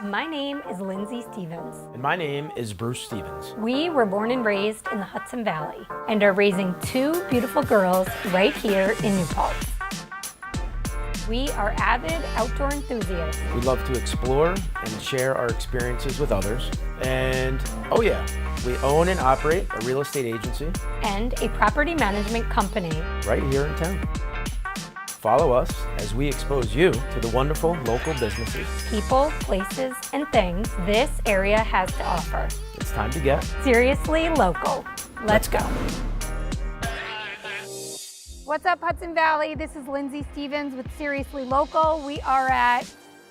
My name is Lindsay Stevens. And my name is Bruce Stevens. We were born and raised in the Hudson Valley and are raising two beautiful girls right here in New Paltz. We are avid outdoor enthusiasts. We love to explore and share our experiences with others. And, oh yeah, we own and operate a real estate agency. And a property management company. Right here in town. Follow us as we expose you to the wonderful local businesses, people, places, and things this area has to offer. It's time to get seriously local. Let's go. What's up, Hudson Valley? This is Lindsay Stevens with Seriously Local. We are at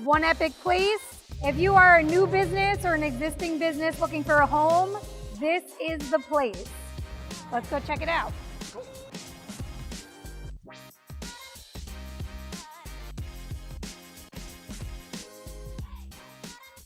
One Epic Place. If you are a new business or an existing business looking for a home, this is the place. Let's go check it out.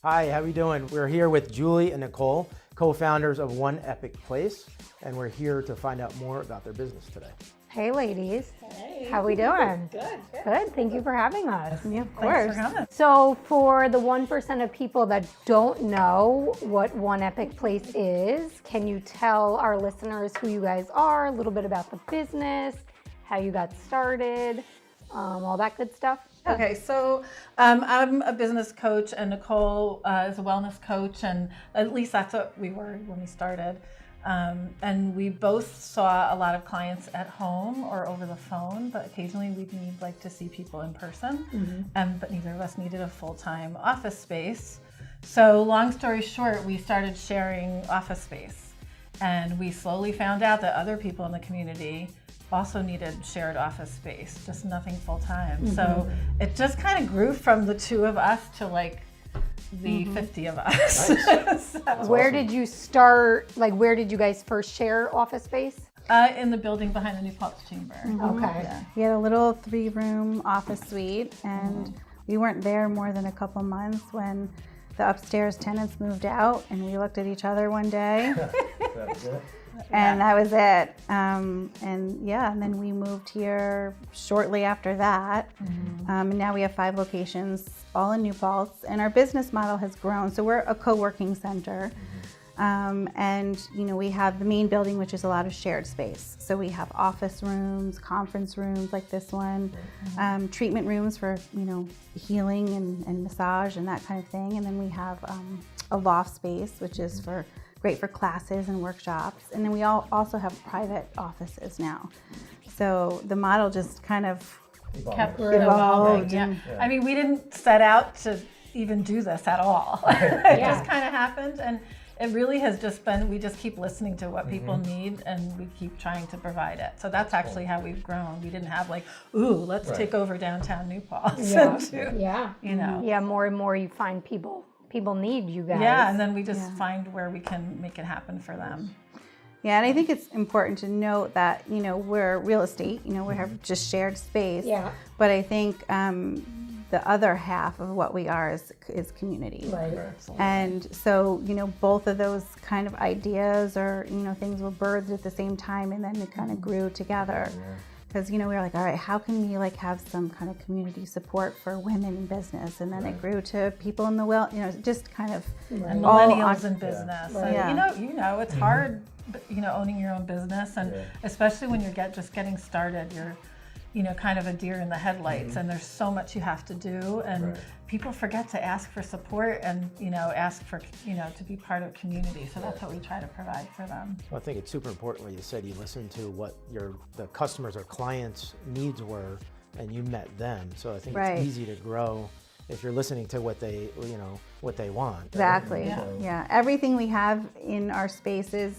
Hi, how we doing? We're here with Julie and Nicole, co-founders of One Epic Place, and we're here to find out more about their business today. Hey, ladies. Hey. How we doing? Good. Good. Thank you for having us. Yeah, of course. Thanks for coming. So for the 1% of people that don't know what One Epic Place is, can you tell our listeners who you guys are, a little bit about the business, how you got started, all that good stuff? Okay, so I'm a business coach and Nicole is a wellness coach, and at least that's what we were when we started. And we both saw a lot of clients at home or over the phone, but occasionally we'd need to see people in person. But neither of us needed a full-time office space. So long story short, we started sharing office space, and we slowly found out that other people in the community also needed shared office space, just nothing full-time. So it just kind of grew from the two of us to the 50 of us. Nice. Where did you start, where did you guys first share office space? In the building behind the new Paltz chamber. Okay. Yeah. We had a little 3-room office suite, and we weren't there more than a couple months when the upstairs tenants moved out, and we looked at each other one day. And that was it. And then we moved here shortly after that. And now we have 5 locations, all in New Paltz. And our business model has grown. So we're a co-working center. And we have the main building, which is a lot of shared space. So we have office rooms, conference rooms like this one, treatment rooms for, healing and massage and that kind of thing. And then we have a loft space, which is great for classes and workshops. And then we also have private offices now. So the model just kind of Kept evolved. Yeah. I mean, we didn't set out to even do this at all. It just kind of happened, and it really has just been, we just keep listening to what people need, and we keep trying to provide it. So that's actually how we've grown. We didn't have let's take over downtown New Paltz. Yeah, more and more you find people need you guys. Yeah, and then we just find where we can make it happen for them. Yeah, and I think it's important to note that, we're real estate, we have just shared space. Yeah. But I think the other half of what we are is community. Right. And so, both of those kind of ideas or, things were birthed at the same time, and then it kind of grew together. Because, we were like, all right, how can we have some kind of community support for women in business? And then it grew to people in the just kind of and millennials in business. Yeah. And, it's hard, owning your own business, and especially when you're just getting started, you're kind of a deer in the headlights, and there's so much you have to do, and people forget to ask for support and, ask for, to be part of community. So that's what we try to provide for them. Well, I think it's super important what you said. You listened to what the customers or clients' needs were, and you met them. So I think it's easy to grow if you're listening to what they want. Exactly. Right? Yeah. Everything we have in our space is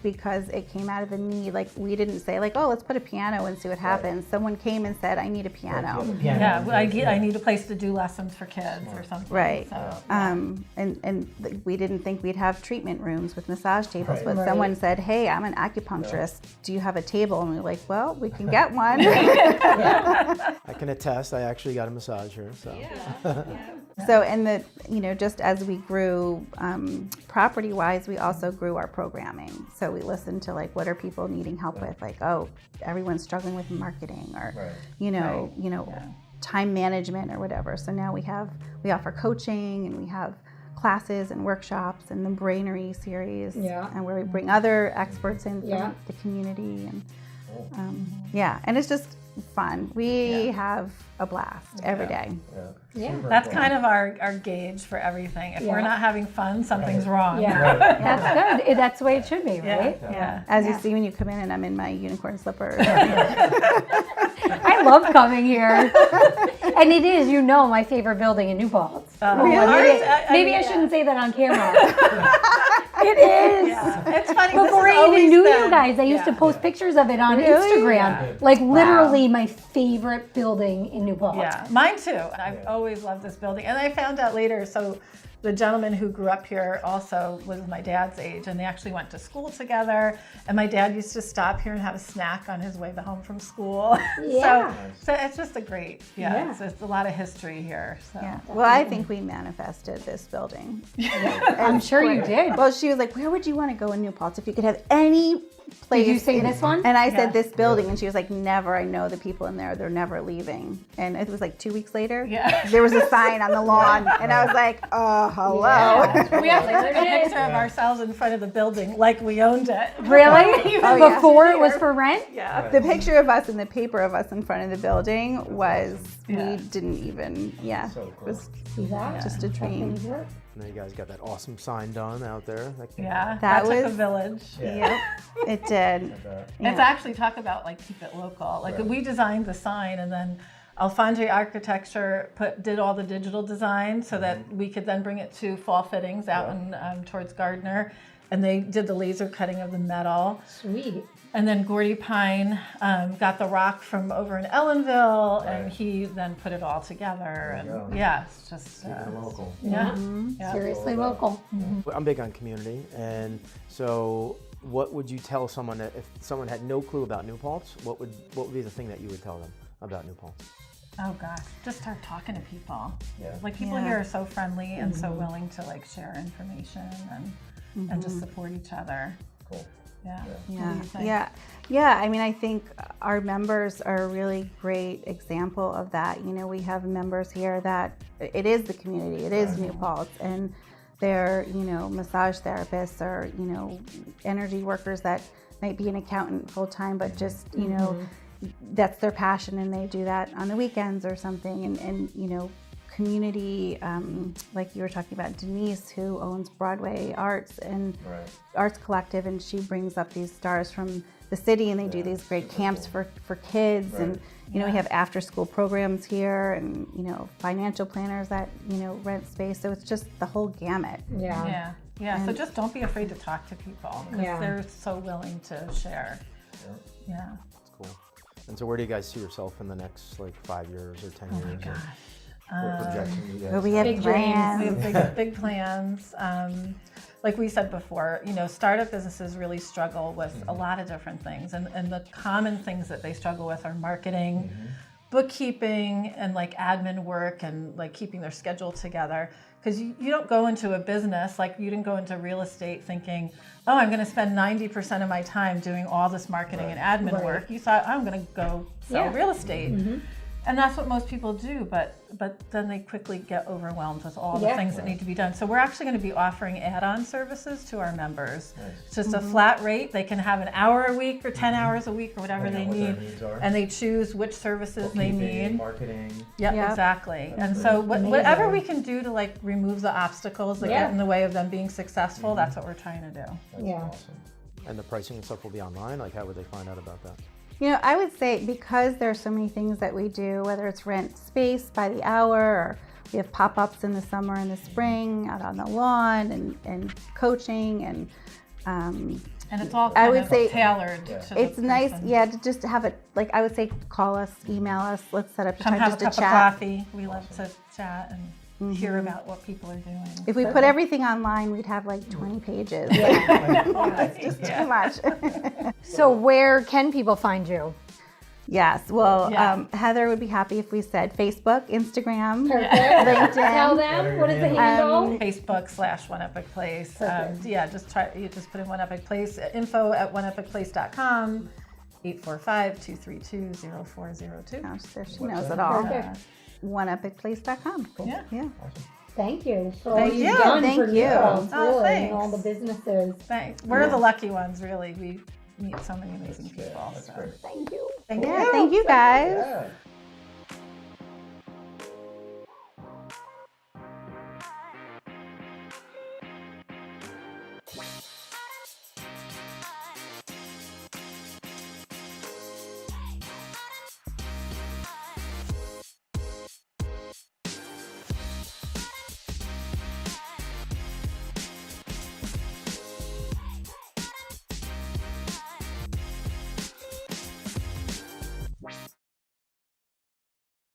because it came out of a need. We didn't say oh, let's put a piano and see what happens. Someone came and said, I need a piano. Yeah, I need a place to do lessons for kids or something. Right. So, and we didn't think we'd have treatment rooms with massage tables, but someone said, hey, I'm an acupuncturist. Do you have a table? And we were like, well, we can get one. I can attest. I actually got a massage here. So. So, and just as we grew property-wise, we also grew our programming. So we listened to what are people needing help with? Oh, everyone's struggling with marketing, or time management or whatever. So now we offer coaching, and we have classes and workshops, and the Brainery series, and where we bring other experts in from the community, and and it's just fun. We have a blast every day. That's kind of our gauge for everything. If we're not having fun, something's wrong. That's good. That's the way it should be, right? As you see when you come in, and I'm in my unicorn slippers. I love coming here. And it is, my favorite building in New Paltz. Maybe I shouldn't say that on camera. It is. It's funny. Before I even knew you guys, I used to post pictures of it on Instagram. Like literally my favorite building in New Paltz. Yeah, mine too. I've always loved this building. And I found out later, so the gentleman who grew up here also was my dad's age, and they actually went to school together. And my dad used to stop here and have a snack on his way home from school. So it's just a great, it's a lot of history here. So. Yeah. Well, I think we manifested this building. I'm sure you did. Well, she was like, where would you want to go in New Paltz if you could have any place? Did you say this one? And I said this building, and she was like, never. I know the people in there. They're never leaving. And it was like 2 weeks later. There was a sign on the lawn, and I was like, oh, hello. We actually took a picture of ourselves in front of the building like we owned it. Really? Before it was for rent? Yeah. The picture of us and the paper of us in front of the building was, we didn't even, So cool. it was just a dream. Now you guys got that awesome sign done out there. That took a village. Yep, it did. It's actually talk about like keep it local. Like we designed the sign, and then Alfondre Architecture did all the digital design so that we could then bring it to Fall Fittings out in towards Gardner, and they did the laser cutting of the metal. Sweet. And then Gordy Pine got the rock from over in Ellenville, and he then put it all together. And it's just local. Seriously local. I'm big on community, and so what would you tell someone that if someone had no clue about New Paltz? What would be the thing that you would tell them about New Paltz? Oh gosh, just start talking to people. Like people here are so friendly and so willing to like share information and just support each other. Cool. Yeah. I mean, I think our members are a really great example of that. We have members here that it is the community, it is New Paltz, and they're, massage therapists or, energy workers that might be an accountant full time, but just, that's their passion, and they do that on the weekends or something. And community, like you were talking about Denise, who owns Broadway Arts and Arts Collective, and she brings up these stars from the city, and they do these great camps for kids, and we have after school programs here, and financial planners that rent space. So it's just the whole gamut. So just don't be afraid to talk to people, because they're so willing to share. That's cool. And so where do you guys see yourself in the next 5 years or 10 years? Oh my gosh. What projection do you guys We have big plans. dreams. We have big plans. Like we said before, startup businesses really struggle with a lot of different things, and the common things that they struggle with are marketing, bookkeeping, and admin work, and keeping their schedule together. Because you don't go into a business, like you didn't go into real estate thinking, oh, I'm going to spend 90% of my time doing all this marketing and admin work. You thought, I'm going to go sell real estate. And that's what most people do, but then they quickly get overwhelmed with all the things that need to be done. So we're actually going to be offering add-on services to our members. It's just a flat rate. They can have an hour a week or 10 hours a week or whatever they need, and they choose which services they need. Marketing. Yep, exactly. And so whatever we can do to remove the obstacles that get in the way of them being successful, that's what we're trying to do. That's awesome. And the pricing and stuff will be online? How would they find out about that? I would say because there's so many things that we do, whether it's rent space by the hour, or we have pop-ups in the summer and the spring out on the lawn, and coaching, and it's all I would say tailored to it's the nice, person. to just have it, I would say call us, email us, let's set up Come time have just a cup to chat. of coffee. We love to chat and hear about what people are doing. If we put everything online, we'd have 20 pages. It's just too much. So where can people find you? Yes, well, Heather would be happy if we said Facebook, Instagram, LinkedIn. Tell them, what is the handle? Facebook / One Epic Place. Just put in One Epic Place, info@oneepicplace.com. 845-232-0402. Gosh, there she knows it all. Perfect. OneEpicPlace.com. Yeah. Yeah. Thank you for all Thank you've you. done Thank for you. girls, Oh, really, thanks. and all the businesses. Thanks. We're the lucky ones, really. We meet so many amazing people. That's So. great. Thank you. Thank Yeah, you. thank you guys. Yeah.